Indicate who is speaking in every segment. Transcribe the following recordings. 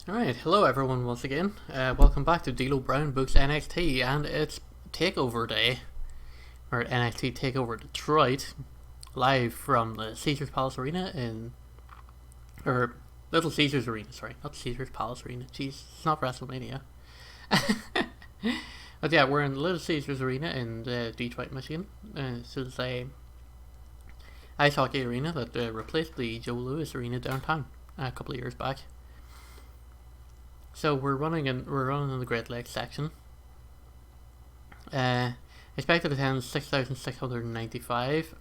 Speaker 1: Alright, hello everyone once again. Welcome back to D'Lo Brown Books NXT, and it's Takeover Day, or NXT Takeover Detroit, live from the Caesars Palace Arena or Little Caesars Arena, sorry, not Caesars Palace Arena, jeez, it's not WrestleMania. But yeah, we're in the Little Caesars Arena in Detroit, Michigan. This is a ice hockey arena that replaced the Joe Louis Arena downtown a couple of years back. So we're running in the Great Lakes section. Expected attendance 6,695,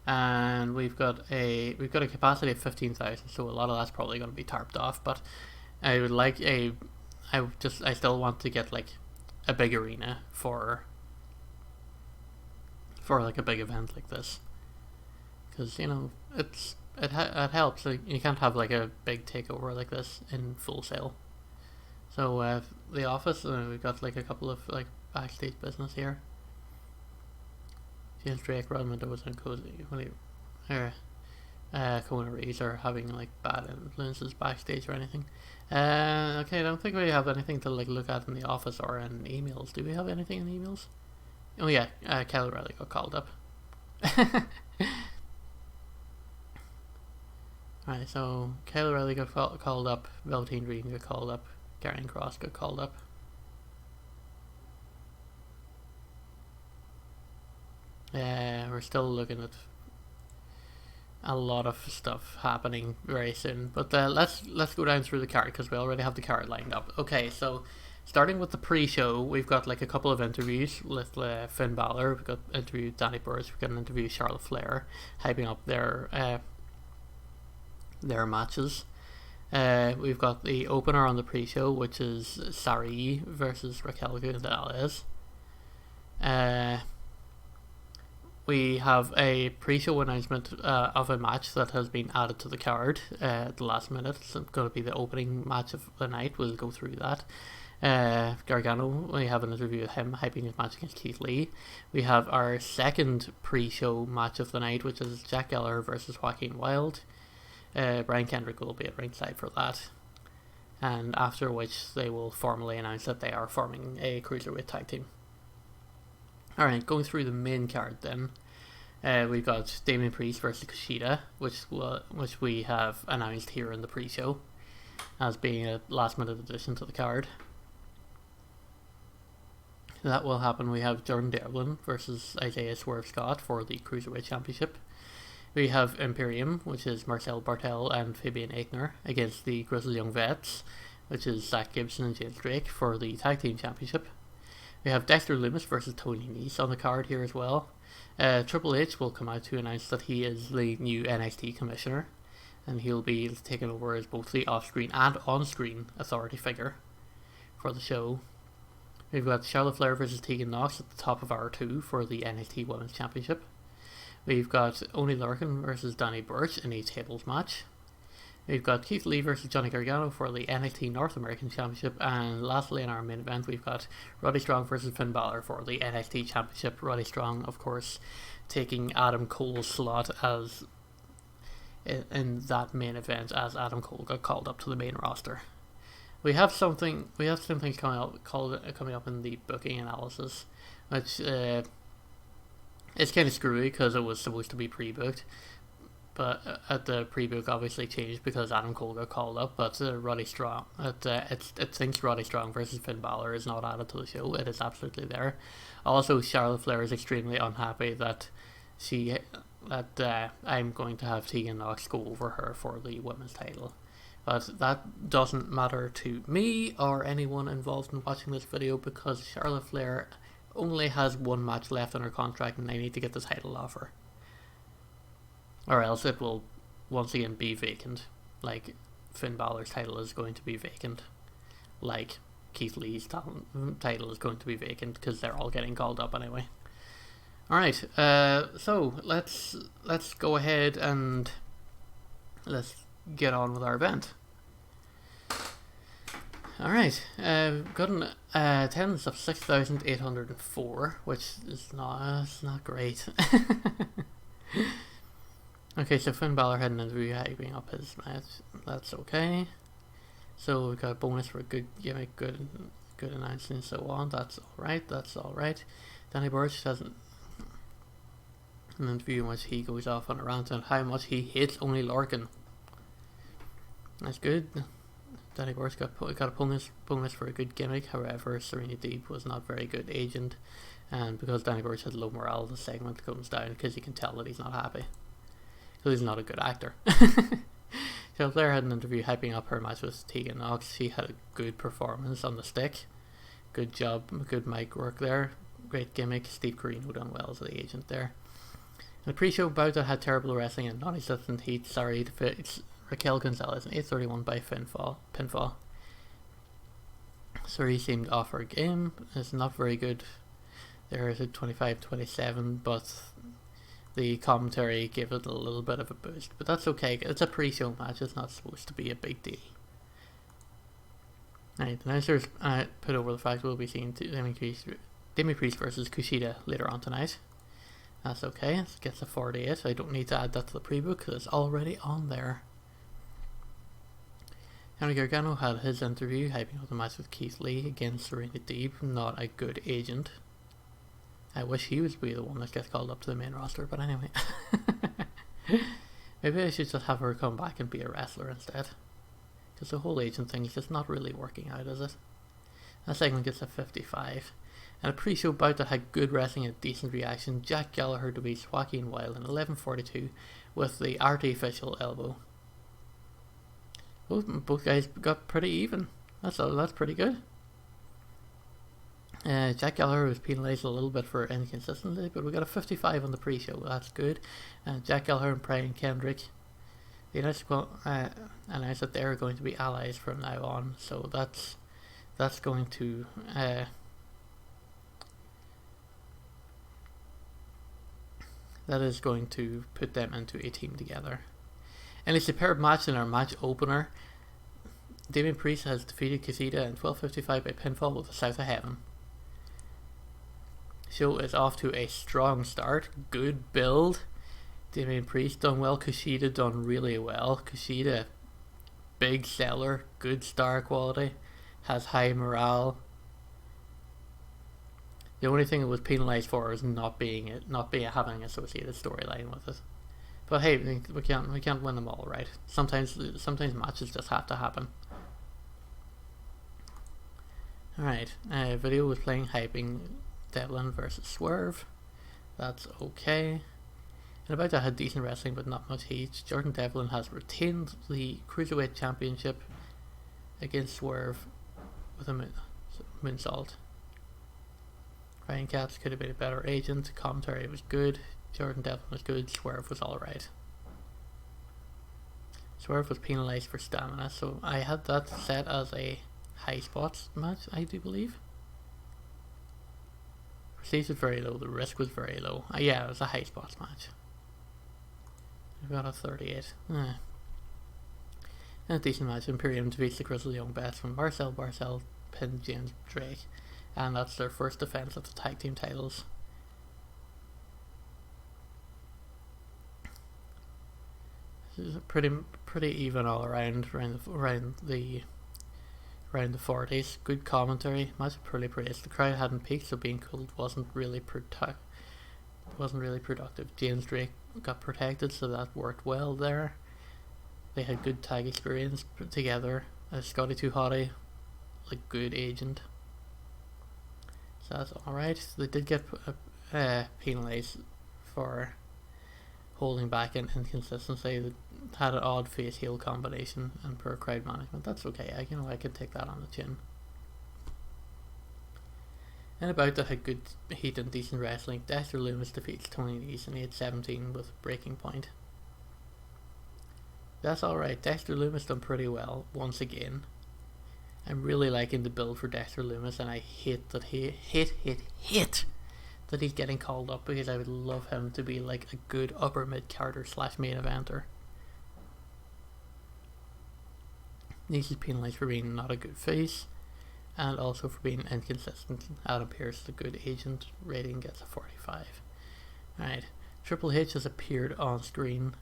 Speaker 1: and we've got a capacity of 15,000. So a lot of that's probably going to be tarped off. But I still want to get like a big arena for like a big event like this, because it helps. Like, you can't have like a big takeover like this in Full Sail. So the office, we've got like a couple of like backstage business here. James Drake, Rod Mendoza, and Kona Reeves are having like bad influences backstage or anything. Okay, I don't think we have anything to like look at in the office or in emails. Do we have anything in emails? Oh yeah, Kyle O'Reilly got called up. Alright, so Kyle O'Reilly got called up, Velveteen Dream got called up, Karrion Kross got called up. We're still looking at a lot of stuff happening very soon, but let's go down through the card because we already have the card lined up. Okay, so starting with the pre-show, we've got like a couple of interviews with Finn Balor. We've got an interview with Danny Burch. We've got an interview with Charlotte Flair, hyping up their matches. We've got the opener on the pre-show, which is Sarai versus Raquel Gonzalez. We have a pre-show announcement of a match that has been added to the card at the last minute. It's going to be the opening match of the night. We'll go through that. Gargano, we have an interview with him hyping his match against Keith Lee. We have our second pre-show match of the night, which is Jack Gallagher versus Joaquin Wilde. Brian Kendrick will be at ringside for that, and after which they will formally announce that they are forming a cruiserweight tag team. Alright, going through the main card then, we've got Damian Priest versus Kushida, which we have announced here in the pre-show as being a last minute addition to the card. That will happen. We have Jordan Devlin versus Isaiah Swerve Scott for the Cruiserweight Championship. We have Imperium, which is Marcel Bartel and Fabian Aichner, against the Grizzled Young Vets, which is Zach Gibson and James Drake, for the Tag Team Championship. We have Dexter Lumis versus Tony Nese on the card here as well. Triple H will come out to announce that he is the new NXT Commissioner, and he'll be taking over as both the off-screen and on-screen authority figure for the show. We've got Charlotte Flair versus Tegan Nox at the top of hour 2 for the NXT Women's Championship. We've got Oney Lorcan versus Danny Burch in a tables match. We've got Keith Lee versus Johnny Gargano for the NXT North American Championship. And lastly, in our main event, we've got Roddy Strong versus Finn Balor for the NXT Championship. Roddy Strong, of course, taking Adam Cole's slot as in that main event, as Adam Cole got called up to the main roster. We have some things coming up in the booking analysis, which it's kind of screwy because it was supposed to be pre-booked, but at the pre-book obviously changed because Adam Cole got called up. But Roddy Strong, it thinks Roddy Strong versus Finn Balor is not added to the show. It is absolutely there. Also, Charlotte Flair is extremely unhappy that I'm going to have Tegan Nox go over her for the women's title. But that doesn't matter to me or anyone involved in watching this video, because Charlotte Flair only has one match left on her contract, and they need to get the title off her, or else it will once again be vacant. Like Finn Balor's title is going to be vacant, like Keith Lee's title is going to be vacant, because they're all getting called up anyway. Alright, so let's go ahead and let's get on with our event. Alright, got an attendance of 6,804, which is not great. Okay, so Finn Balor had an interview hyping up his match. That's okay. So we got a bonus for a good gimmick, good announcing, and so on. That's alright. That's alright. Danny Burch has an interview in which he goes off on a rant on how much he hates Only Lorcan. That's good. Danny Burch got a bonus for a good gimmick. However, Serena Deeb was not very good agent, and because Danny Burch has low morale, the segment comes down because you can tell that he's not happy. So he's not a good actor. Charlotte Flair had an interview hyping up her match with Tegan Knox. She had a good performance on the stick. Good job, good mic work there. Great gimmick. Steve Corino done well as the agent there. And the pre-show bout that had terrible wrestling and non-existent heat. Sorry to fix Raquel Gonzalez in 8:31 by pinfall. Suri seemed off her game. It's not very good. There is a 25-27, but the commentary gave it a little bit of a boost. But that's okay. It's a pre-show match. It's not supposed to be a big deal. Right, the announcers put over the fact we'll be seeing Demi Priest versus Kushida later on tonight. That's okay. It gets a 48. I don't need to add that to the pre-book because it's already on there. Henry Gargano had his interview hyping up the match with Keith Lee against Serena Deeb. Not a good agent. I wish he would be the one that gets called up to the main roster, but anyway. Maybe I should just have her come back and be a wrestler instead. Because the whole agent thing is just not really working out, is it? That segment gets a 55. And a pre-show bout that had good wrestling and decent reaction. Jack Gallagher defeats Joaquin Wilde in 11:42 with the artificial elbow. Both guys got pretty even. That's pretty good. Jack Gallagher was penalised a little bit for inconsistency, but we got a 55 on the pre-show. That's good. Jack Gallagher and Brian Kendrick, they announced that they're going to be allies from now on. So that's going to that is going to put them into a team together. In a superb match in our match opener, Damian Priest has defeated Kushida in 12:55 by pinfall with the South of Heaven. Show is off to a strong start. Good build. Damian Priest done well. Kushida done really well. Kushida, big seller, good star quality, has high morale. The only thing it was penalised for is not having an associated storyline with it. But hey, we can't win them all, right? Sometimes matches just have to happen. Alright, video was playing hyping Devlin versus Swerve. That's okay. And about that had decent wrestling but not much heat. Jordan Devlin has retained the Cruiserweight Championship against Swerve with a moonsault. Ryan Katz could have been a better agent. Commentary was good. Jordan Devlin was good. Swerve was alright. Swerve was penalised for stamina, so I had that set as a high spots match, I do believe. Prestige was very low, the risk was very low. Yeah, it was a high spots match. I've got a 38. And a decent match. Imperium defeats the Grizzly Young Vets when Marcel Barcel pinned James Drake. And that's their first defense of the tag team titles. This is pretty even all around the 40s. Good commentary. Match poorly praised. The crowd hadn't peaked, so being cold wasn't really productive. James Drake got protected, so that worked well there. They had good tag experience put together. Scotty 2 Hottie, like good agent. So that's alright. They did get penalised for holding back and inconsistency. They had an odd face heel combination and poor crowd management. That's okay. I can take that on the chin. And about that had good heat and decent wrestling. Dexter Lumis defeats Tony Nese in 8:17 with breaking point. That's alright. Dexter Lumis done pretty well once again. I'm really liking the build for Dexter Lumis, and I hate that that he's getting called up, because I would love him to be like a good upper mid carder / main eventer. He's penalised for being not a good face, and also for being inconsistent. Adam Pearce, the good agent, rating gets a 45. Alright, Triple H has appeared on screen,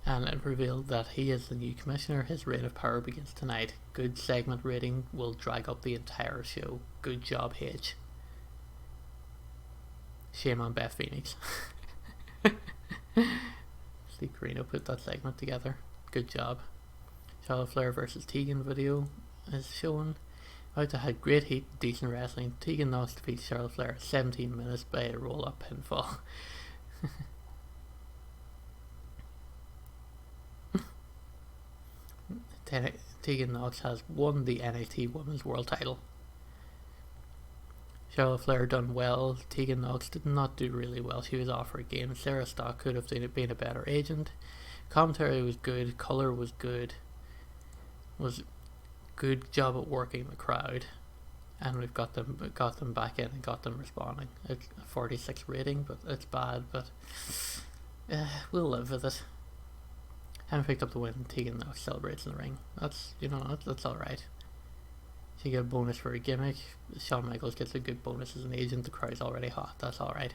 Speaker 1: and it revealed that he is the new commissioner. His reign of power begins tonight. Good segment rating will drag up the entire show. Good job, H. Shame on Beth Phoenix. Steve Carino put that segment together. Good job. Charlotte Flair versus Tegan video is shown. Out to had great heat, decent wrestling. Tegan Knox defeats Charlotte Flair at 17 minutes by a roll-up pinfall. Tegan Knox has won the NXT Women's World Title. Charlotte Flair done well. Tegan Knox did not do really well. She was off her game. Sarah Stock could have been a better agent. Commentary was good. Colour was good. Was good job at working the crowd. And we've got them back in and got them responding. It's a 46 rating, but it's bad. But we'll live with it. Haven't picked up the win. Tegan Knox celebrates in the ring. That's all right. She get a bonus for a gimmick. Shawn Michaels gets a good bonus as an agent. The crowd's already hot. That's alright.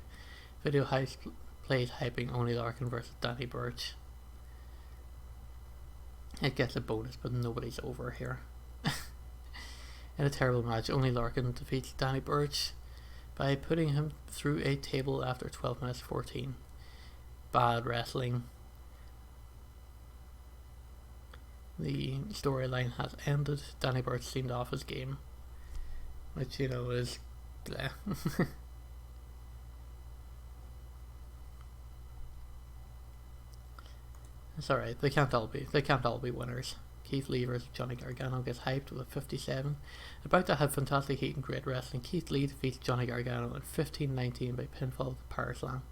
Speaker 1: Video plays hyping Only Larkin versus Danny Burch. It gets a bonus, but nobody's over here. In a terrible match, Only Larkin defeats Danny Burch by putting him through a table after 12 minutes 14. Bad wrestling. The storyline has ended. Danny Burch seemed off his game, which is bleh. It's alright. They can't all be winners. Keith Lee versus Johnny Gargano gets hyped with a 57. About to have fantastic heat and great wrestling. Keith Lee defeats Johnny Gargano in 15-19 by pinfall with the power slam.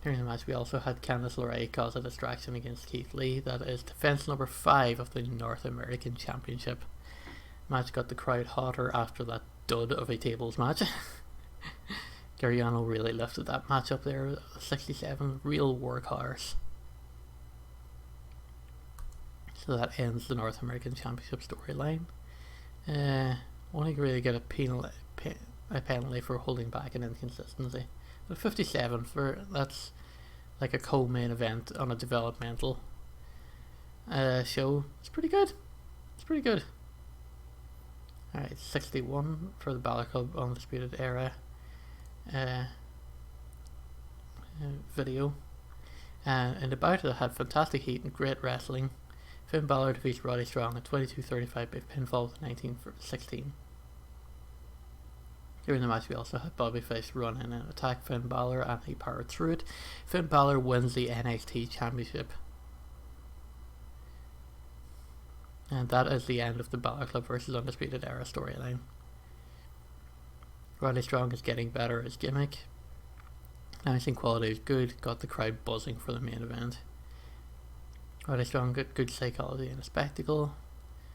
Speaker 1: During the match, we also had Candice LeRae cause a distraction against Keith Lee. That is defense number 5 of the North American Championship. Match got the crowd hotter after that dud of a tables match. Gargano really lifted that match up there. 67, real workhorse. So that ends the North American Championship storyline. Only really get a penalty for holding back an inconsistency. But 57 that's like a co-main event on a developmental show. It's pretty good. Alright, 61 for the Balor Club Undisputed Era video. In the bout that had fantastic heat and great wrestling, Finn Balor defeats Roddy Strong at 22:35 by pinfall with 19-16. During the match, we also had Babyface run in and attack Finn Balor, and he powered through it. Finn Balor wins the NXT Championship. And that is the end of the Balor Club versus Undisputed Era storyline. Roddy Strong is getting better at his gimmick. Announcing quality is good, got the crowd buzzing for the main event. Roddy Strong got good psychology and a spectacle.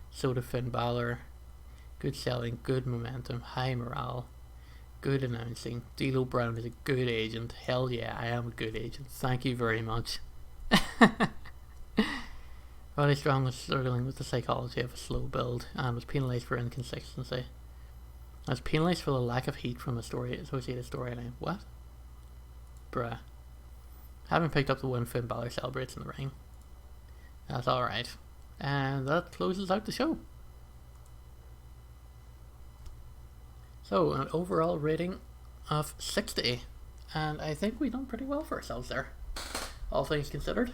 Speaker 1: So did Finn Balor. Good selling, good momentum, high morale, good announcing. D'Lo Brown is a good agent. Hell yeah, I am a good agent. Thank you very much. Roddy Strong was struggling with the psychology of a slow build and was penalised for inconsistency. I was penalised for the lack of heat from the associated storyline. What? Bruh. Having picked up the win, Finn Balor celebrates in the ring. That's alright. And that closes out the show. So, an overall rating of 60. And I think we've done pretty well for ourselves there, all things considered.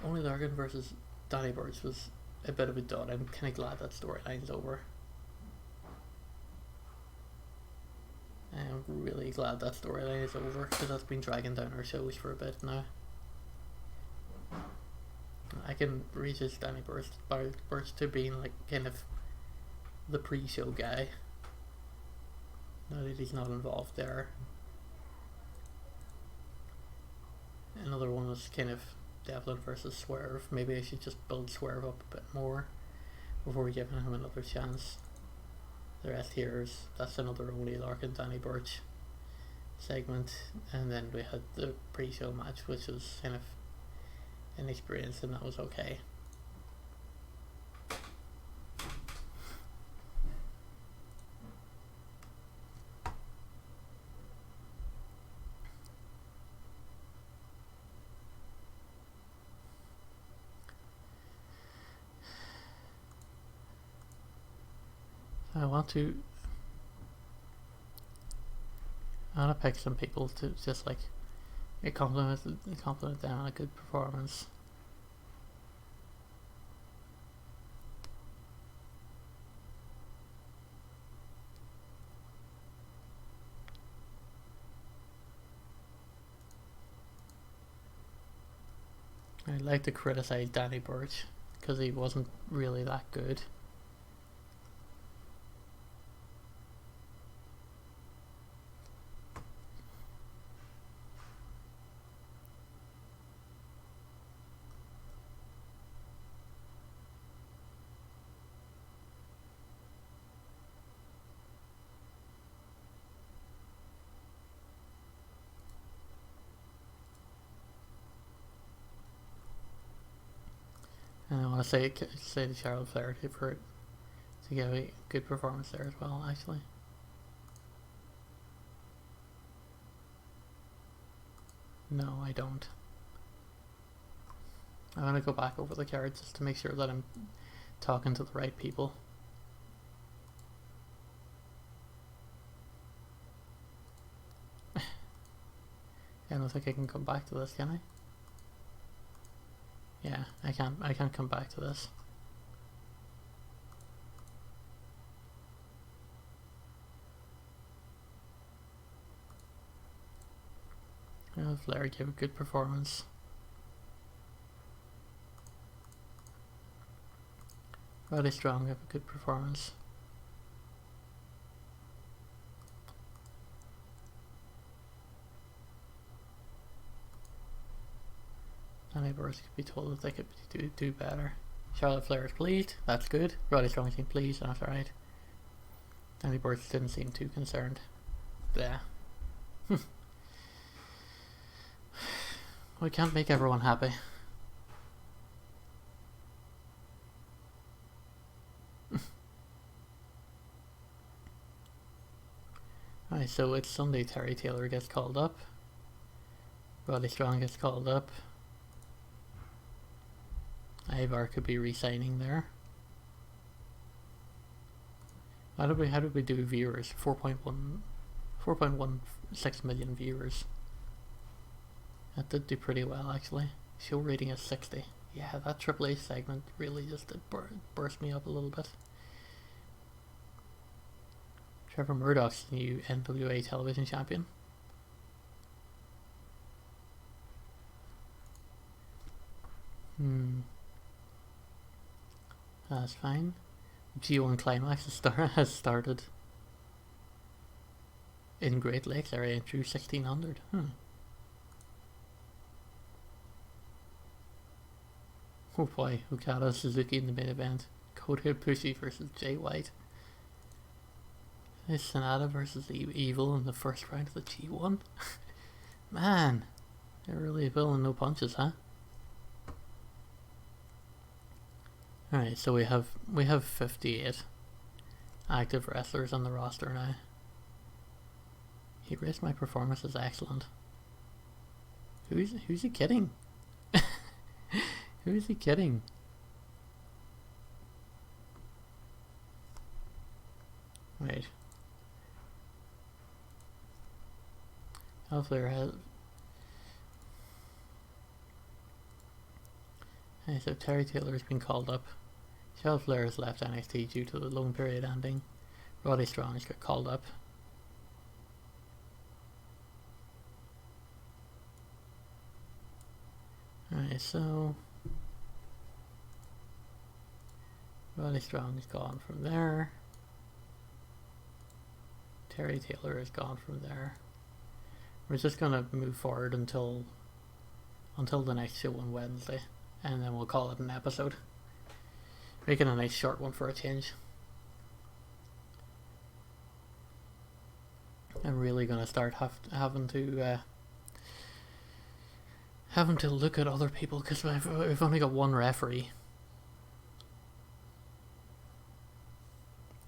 Speaker 1: Only Larkin versus Danny Burch was a bit of a dud. I'm kind of glad that storyline's over. I'm really glad that storyline is over, because that's been dragging down our shows for a bit now. I can reach Danny Burch to being like kind of the pre-show guy, now that he's not involved there. Another one was kind of Devlin versus Swerve. Maybe I should just build Swerve up a bit more before giving him another chance. The rest here is, that's another Only Larkin Danny Burch segment, and then we had the pre-show match, which was kind of inexperienced, and that was okay. I want to pick some people to just like compliment them on a good performance. I'd like to criticize Danny Burch because he wasn't really that good. And I want to say to Charlotte Flair to give a good performance there as well, actually. No, I don't. I'm going to go back over the cards just to make sure that I'm talking to the right people. I don't think I can come back to this, can I? Yeah, I can't come back to this. Flair gave a good performance. Roddy Strong gave a good performance. Danny Burch could be told that they could do better. Charlotte Flair is pleased. That's good. Roddy Strong seemed pleased. That's alright. Danny Burch didn't seem too concerned. Yeah. We can't make everyone happy. Alright, so it's Sunday. Terry Taylor gets called up. Roddy Strong gets called up. Ivar could be re-signing there. How did we do viewers? 4.16 million viewers. That did do pretty well, actually. Show rating is 60. Yeah, that Triple H segment really just did burst me up a little bit. Trevor Murdoch's the new NWA television champion. That's fine. G1 Climax has started in Great Lakes area through 1600. Oh boy, Okada Suzuki in the main event. Kota Ibushi versus Jay White. Is Sonata versus Evil in the first round of the G1? Man, they're really pulling no punches, huh? Alright, so we have 58 active wrestlers on the roster now. He raised my performance as excellent. Who's he kidding? Who is he kidding? Wait. Flair has. Okay, so Terry Taylor has been called up. Charlotte Flair has left NXT due to the loan period ending. Roddy Strong has got called up. Alright, so Roddy Strong is gone from there. Terry Taylor is gone from there. We're just gonna move forward until the next show on Wednesday, and then we'll call it an episode. Making a nice short one for a change. I'm really gonna start having to look at other people because we've only got one referee.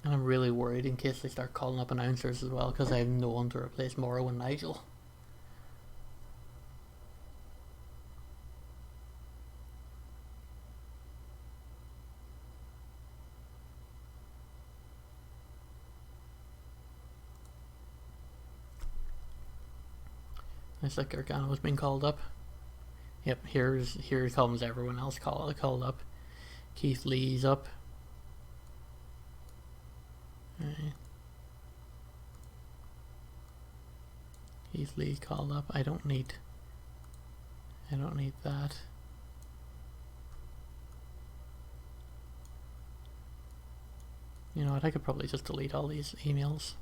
Speaker 1: And I'm really worried in case they start calling up announcers as well, because I have no one to replace Morrow and Nigel. Looks like Gargano's been called up. Yep, here comes everyone else called up. Keith Lee's up. Right. Keith Lee called up. I don't need that. You know what, I could probably just delete all these emails.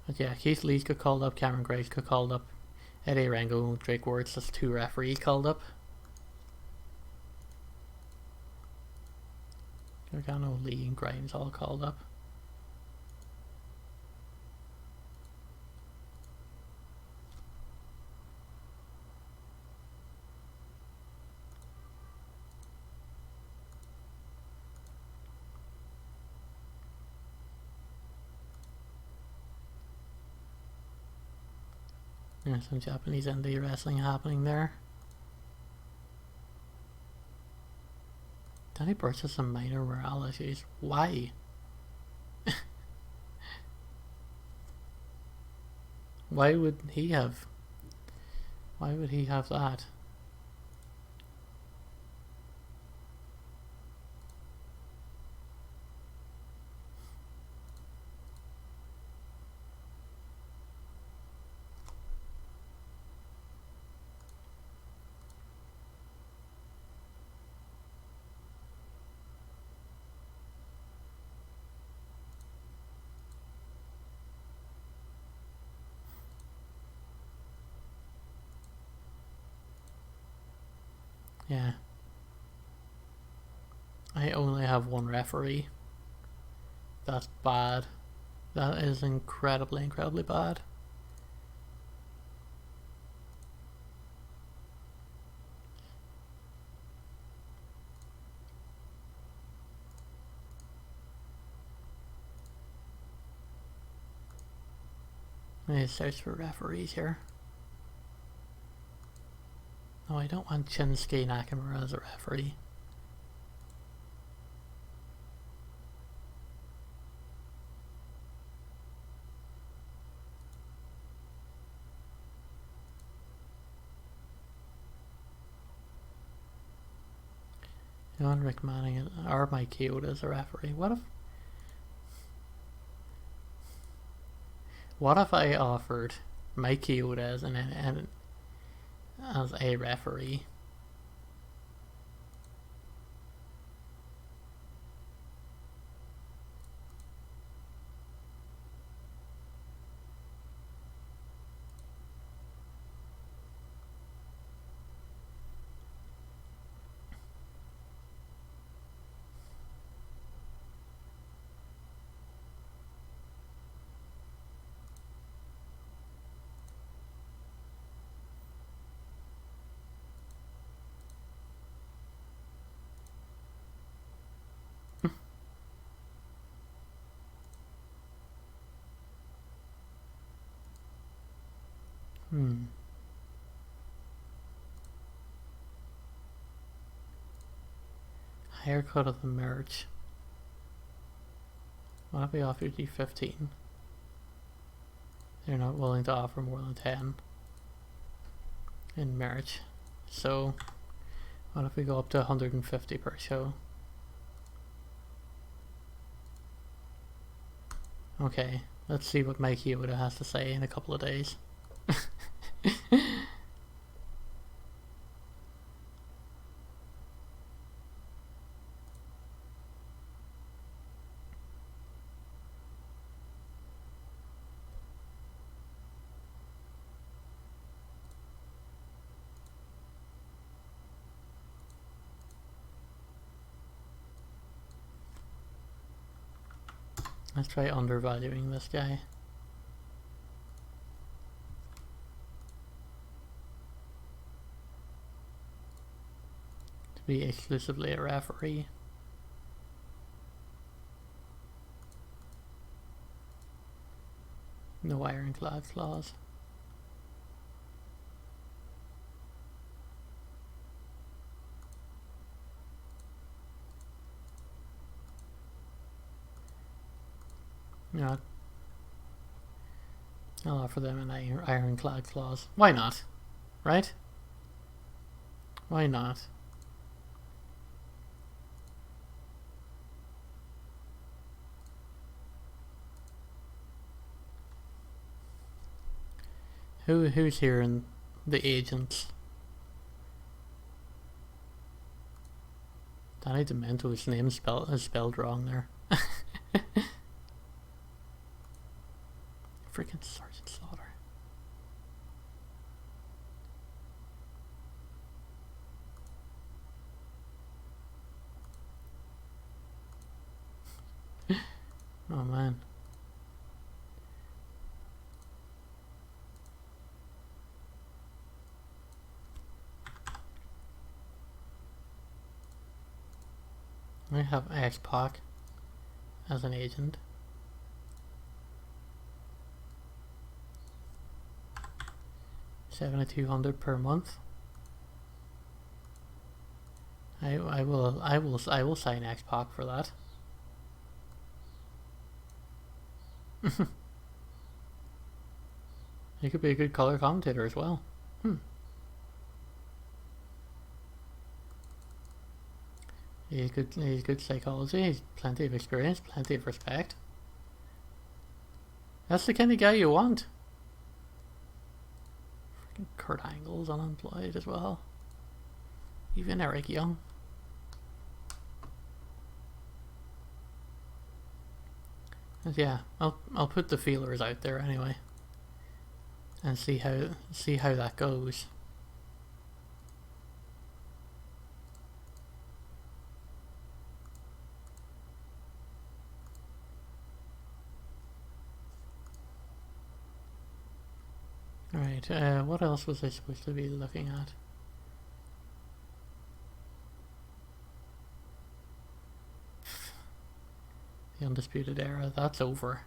Speaker 1: But yeah, Keith Lee got called up, Cameron Grace got called up, Eddie Rango, Drake Words, that's 2 referees called up. Gargano, Lee, and Grimes all called up. There's some Japanese indie wrestling happening there. Danny Burch has some minor morale issues. Why? Why would he have that? Yeah. I only have 1 referee. That's bad. That is incredibly bad. Let me search for referees here. No, I don't want Shinsuke Nakamura as a referee. I want Rick Manning or Mike Kyoto as a referee. What if I offered Mike Kyoto as a referee? Higher cut of the merch. What if we offered you 15? They're not willing to offer more than 10 in merch. So what if we go up to 150 per show? Okay, let's see what Mike Yoda has to say in a couple of days. Let's try undervaluing this guy. To be exclusively a referee. No ironclad clause. I'll offer them an ironclad clause. Why not? Right? Why not? Who's here in the agents? Danny Demento's name is spelled wrong there. Freaking Sergeant Slaughter. Oh man. I have X-Pac as an agent. $7,200 per month. I will sign X-Pac for that. He could be a good color commentator as well. He's good psychology, he's plenty of experience, plenty of respect. That's the kind of guy you want. Freaking Kurt Angle's unemployed as well. Even Eric Young. And yeah, I'll put the feelers out there anyway. And see how that goes. Right, what else was I supposed to be looking at? The Undisputed Era, that's over.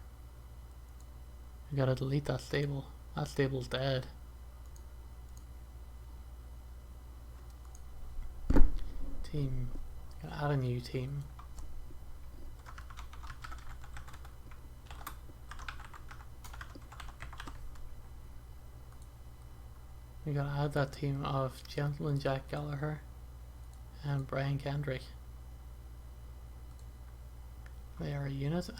Speaker 1: I gotta delete that stable. That stable's dead. Team. Gotta add a new team. We gotta add that team of Gentleman Jack Gallagher and Brian Kendrick. They are a unit.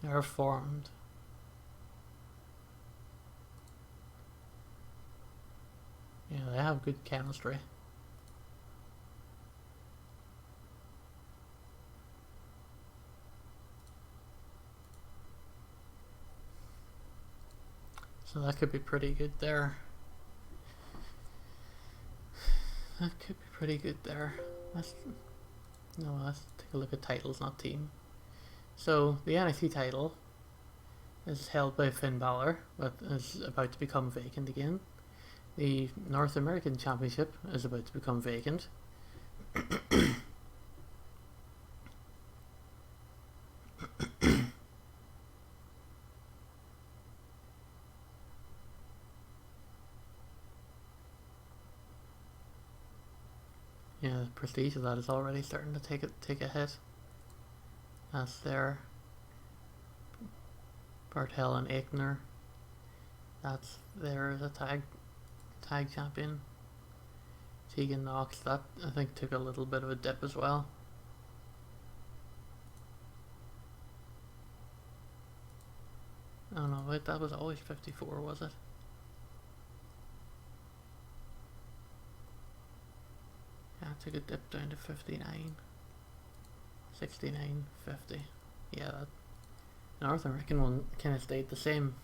Speaker 1: They're formed. Yeah, they have good chemistry. So that could be pretty good there. That could be pretty good there. Let's take a look at titles, not team. So the NXT title is held by Finn Balor, but is about to become vacant again. The North American Championship is about to become vacant. Yeah, the prestige of that is already starting to take a hit. That's there. Bartel and Aichner. That's there as a tag champion. Tegan Knox, that I think took a little bit of a dip as well. Oh no, wait, that was always 54, was it? Yeah, it took a dip down to 59. 69, 50. Yeah, that North American one kind of stayed the same.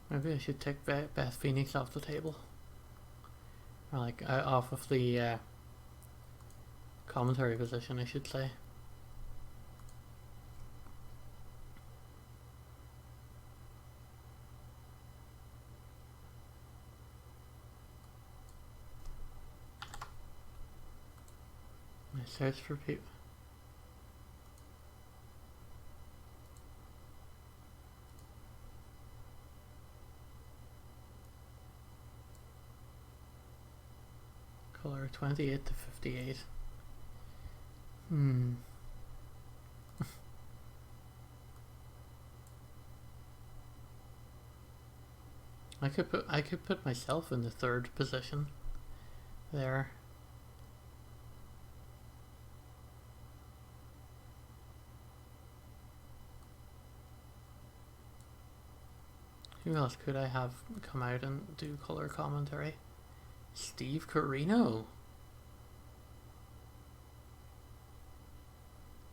Speaker 1: Maybe I should take Beth Phoenix off the table. Or like off of the commentary position, I should say. I search for people. Color 28 to 58. I could put myself in the third position there. Who else could I have come out and do color commentary? Steve Corino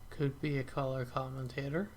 Speaker 1: could be a color commentator.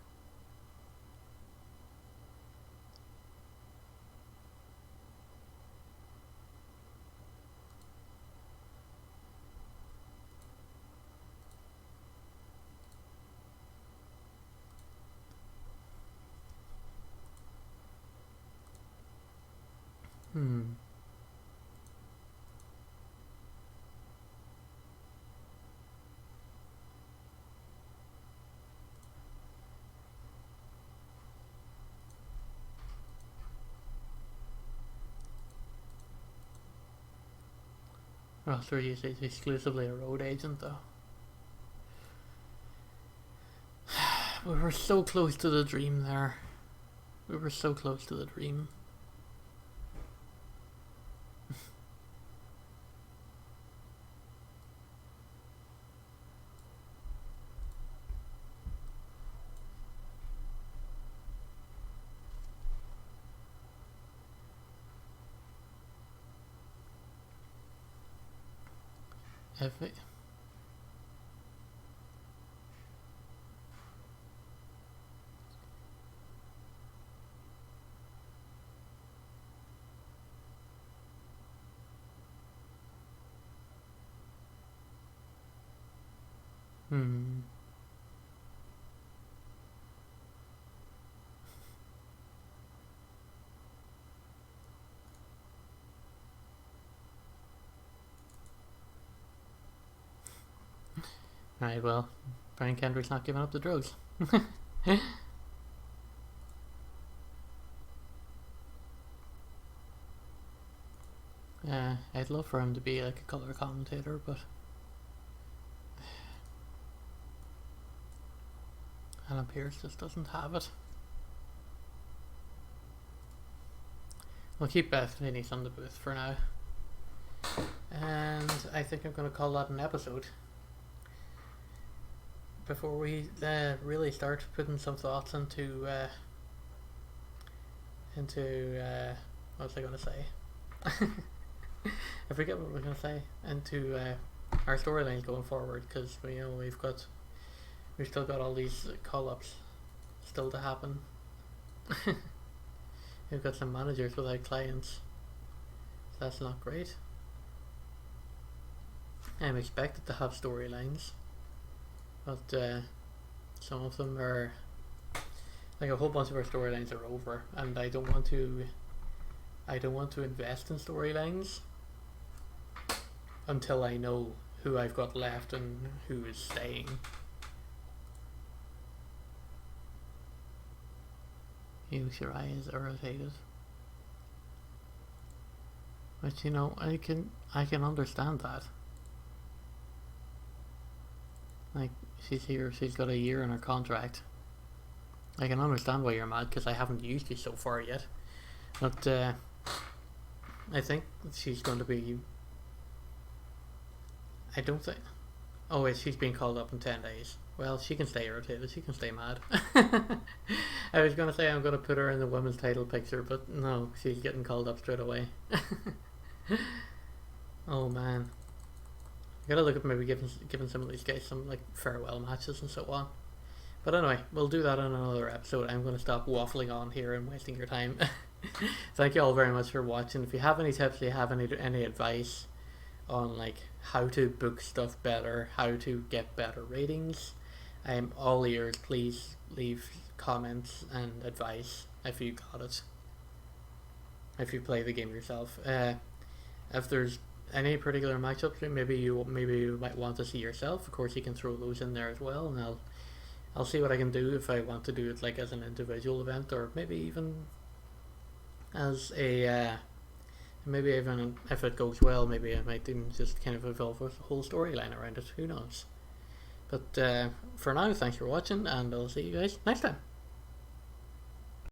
Speaker 1: Roster usage exclusively a road agent though. We were so close to the dream there. We were so close to the dream. If it, Right, well, Brian Kendrick's not giving up the drugs. I'd love for him to be like a color commentator, but Alan Pierce just doesn't have it. We'll keep Beth Finney's on the booth for now. And I think I'm going to call that an episode. Before we really start putting some thoughts into what was I going to say? I forget what we're going to say. Into our storylines going forward, because we've still got all these call-ups still to happen. We've got some managers without clients, so that's not great. I'm expected to have storylines, but some of them are like a whole bunch of our storylines are over, and I don't want to invest in storylines until I know who I've got left and who is staying. Shirai is irritated, but you know, I can understand that. Like, she's here, she's got a year in her contract. I can understand why you're mad, because I haven't used you so far yet. But I think she's going to be... I don't think... Oh wait, she's being called up in 10 days. Well, she can stay irritated, she can stay mad. I was going to say I'm going to put her in the women's title picture, but no, she's getting called up straight away. Oh man. I gotta look at maybe giving some of these guys some like farewell matches and so on. But anyway, we'll do that in another episode. I'm going to stop waffling on here and wasting your time. Thank you all very much for watching. If you have any tips, if you have any advice, on like how to book stuff better, how to get better ratings, I'm all ears. Please leave comments and advice if you got it, if you play the game yourself. If there's any particular matchups maybe you might want to see yourself, of course you can throw those in there as well, and I'll see what I can do if I want to do it like as an individual event, or maybe even as a maybe even if it goes well, maybe I might even just kind of evolve a whole storyline around it. Who knows? But for now, thanks for watching, and I'll see you guys next time.